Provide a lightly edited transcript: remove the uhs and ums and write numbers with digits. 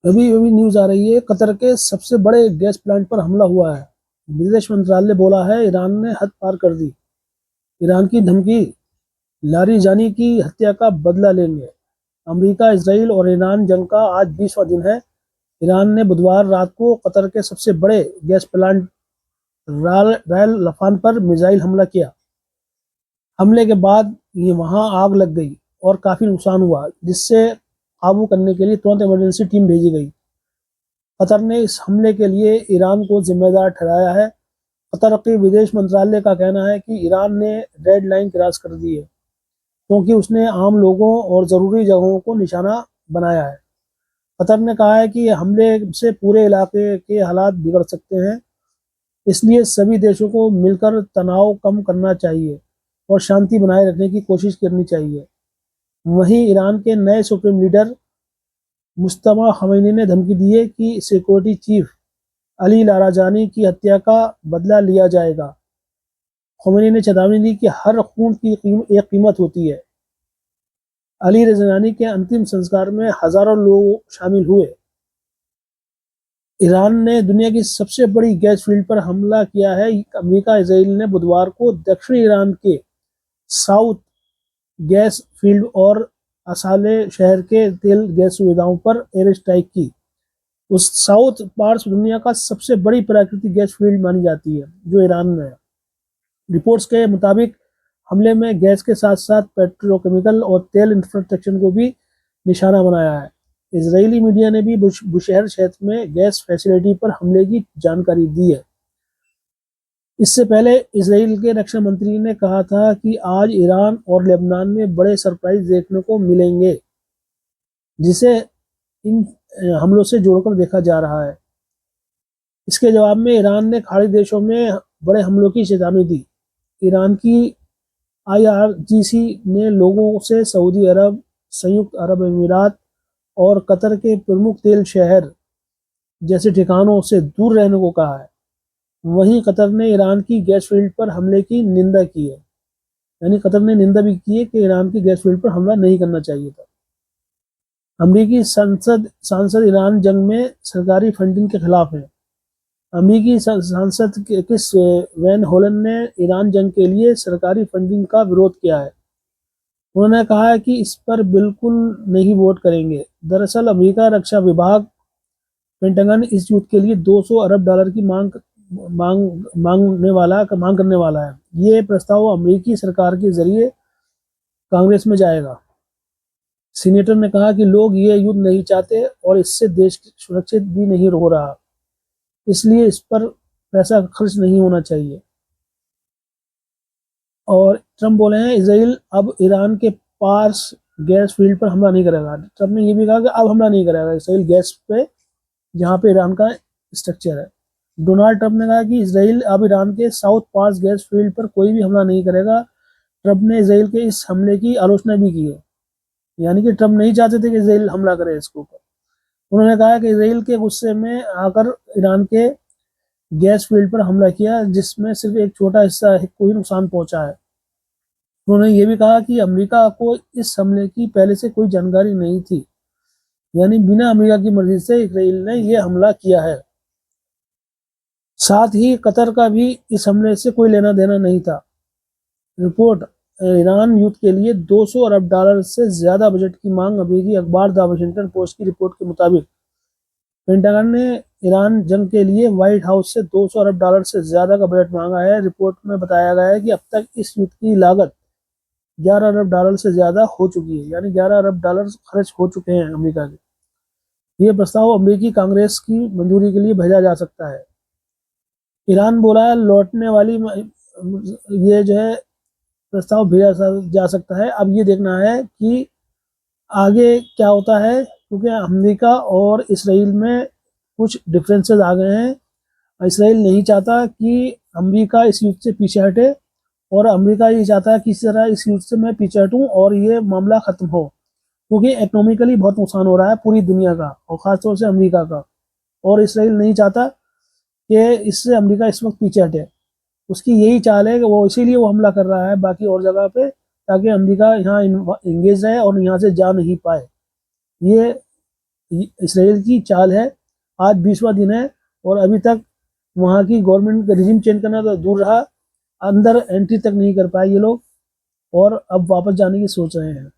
अभी अभी न्यूज आ रही है, कतर के सबसे बड़े गैस प्लांट पर हमला हुआ है। विदेश मंत्रालय बोला है ईरान ने हद पार कर दी। ईरान की धमकी, लारीजानी की हत्या का बदला लेंगे। अमेरिका, इसराइल और ईरान जंग का आज 20वां दिन है। ईरान ने बुधवार रात को कतर के सबसे बड़े गैस प्लांट रायल लफान पर मिसाइल हमला किया। हमले के बाद ये वहां आग लग गई और काफी नुकसान हुआ, जिससे काबू करने के लिए तुरंत इमरजेंसी टीम भेजी गई। कतर ने इस हमले के लिए ईरान को जिम्मेदार ठहराया है। कतर के विदेश मंत्रालय का कहना है कि ईरान ने रेड लाइन क्रॉस कर दी है, क्योंकि उसने आम लोगों और ज़रूरी जगहों को निशाना बनाया है। कतर ने कहा है कि हमले से पूरे इलाके के हालात बिगड़ सकते हैं, इसलिए सभी देशों को मिलकर तनाव कम करना चाहिए और शांति बनाए रखने की कोशिश करनी चाहिए। वहीं ईरान के नए सुप्रीम लीडर मुस्तफा खमैनी ने धमकी दी है कि सिक्योरिटी चीफ अली लाराजानी की हत्या का बदला लिया जाएगा। खमैनी ने चेतावनी दी कि हर खून की एक कीमत होती है। अली लाराजानी के अंतिम संस्कार में हजारों लोग शामिल हुए। ईरान ने दुनिया की सबसे बड़ी गैस फील्ड पर हमला किया है। अमेरिका, इसराइल ने बुधवार को दक्षिणी ईरान के साउथ गैस फील्ड और असाले शहर के तेल गैस सुविधाओं पर एयर स्ट्राइक की। उस साउथ पार्स दुनिया का सबसे बड़ी प्राकृतिक गैस फील्ड मानी जाती है, जो ईरान में है। रिपोर्ट्स के मुताबिक हमले में गैस के साथ साथ पेट्रोकेमिकल और तेल इंफ्रास्ट्रक्चर को भी निशाना बनाया है। इजरायली मीडिया ने भी बुशहर क्षेत्र में गैस फैसिलिटी पर हमले की जानकारी दी है। इससे पहले इसराइल के रक्षा मंत्री ने कहा था कि आज ईरान और लेबनान में बड़े सरप्राइज देखने को मिलेंगे, जिसे इन हमलों से जोड़कर देखा जा रहा है। इसके जवाब में ईरान ने खाड़ी देशों में बड़े हमलों की चेतावनी दी। ईरान की IRGC ने लोगों से सऊदी अरब, संयुक्त अरब अमीरात और कतर के प्रमुख तेल शहर जैसे ठिकानों से दूर रहने को कहा है। वहीं कतर ने ईरान की गैस फील्ड पर हमले की निंदा की है। यानी कतर ने निंदा भी की है कि ईरान की गैस फील्ड पर हमला नहीं करना चाहिए था। अमेरिकी सांसद ईरान जंग में सरकारी फंडिंग के खिलाफ है। अमेरिकी सांसद किस वैन होलन ने ईरान जंग के लिए सरकारी फंडिंग का विरोध किया है। उन्होंने कहा है कि इस पर बिल्कुल नहीं वोट करेंगे। दरअसल अमेरिका रक्षा विभाग पेंटागन इस युद्ध के लिए 200 अरब डॉलर की मांग करने वाला है। ये प्रस्ताव अमेरिकी सरकार के जरिए कांग्रेस में जाएगा। सीनेटर ने कहा कि लोग ये युद्ध नहीं चाहते और इससे देश सुरक्षित भी नहीं हो रहा, इसलिए इस पर पैसा खर्च नहीं होना चाहिए। और ट्रम्प बोले हैं इसराइल अब ईरान के पास गैस फील्ड पर हमला नहीं करेगा। ट्रम्प ने यह भी कहा कि अब हमला नहीं करेगा इसराइल गैस पे, जहां पे ईरान का स्ट्रक्चर है। डोनाल्ड ट्रम्प ने कहा कि इसराइल अब ईरान के साउथ पास गैस फील्ड पर कोई भी हमला नहीं करेगा। ट्रम्प ने इसराइल के इस हमले की आलोचना भी की है। यानी कि ट्रम्प नहीं चाहते थे कि इसराइल हमला करे इसके ऊपर। उन्होंने कहा कि इसराइल के गुस्से में आकर ईरान के गैस फील्ड पर हमला किया, जिसमें सिर्फ एक छोटा हिस्सा को ही नुकसान पहुंचा है। उन्होंने ये भी कहा कि अमेरिका को इस हमले की पहले से कोई जानकारी नहीं थी, यानी बिना अमेरिका की मर्जी से इसराइल ने यह हमला किया है। साथ ही कतर का भी इस हमले से कोई लेना देना नहीं था। रिपोर्ट, ईरान युद्ध के लिए 200 अरब डॉलर से ज्यादा बजट की मांग। अमेरिकी अखबार द वाशिंगटन पोस्ट की रिपोर्ट के मुताबिक पेंटागन ने ईरान जंग के लिए व्हाइट हाउस से 200 अरब डॉलर से ज्यादा का बजट मांगा है। रिपोर्ट में बताया गया है कि अब तक इस युद्ध की लागत 11 अरब डॉलर से ज्यादा हो चुकी है, यानी 11 अरब डॉलर खर्च हो चुके हैं अमेरिका के। ये प्रस्ताव अमेरिकी कांग्रेस की मंजूरी के लिए भेजा जा सकता है। ईरान बोला है लौटने वाली ये जो है प्रस्ताव भेजा जा सकता है। अब ये देखना है कि आगे क्या होता है, क्योंकि अमेरिका और इसराइल में कुछ डिफरेंसेस आ गए हैं। इसराइल नहीं चाहता कि अमेरिका इस युद्ध से पीछे हटे, और अमेरिका ये चाहता है कि इस तरह इस युद्ध से मैं पीछे हटूं और ये मामला खत्म हो, क्योंकि इकोनॉमिकली बहुत नुकसान हो रहा है पूरी दुनिया का और खासतौर से अमेरिका का। और इसराइल नहीं चाहता कि इससे अमेरिका इस वक्त पीछे हटे। उसकी यही चाल है कि वो इसीलिए वो हमला कर रहा है बाकी और जगह पे, ताकि अमेरिका यहाँ इंगेज रहे और यहाँ से जा नहीं पाए। ये इसराइल की चाल है। आज 20वां दिन है और अभी तक वहाँ की गवर्नमेंट का रिजीम चेंज करना तो दूर रहा, अंदर एंट्री तक नहीं कर पाए ये लोग और अब वापस जाने की सोच रहे हैं।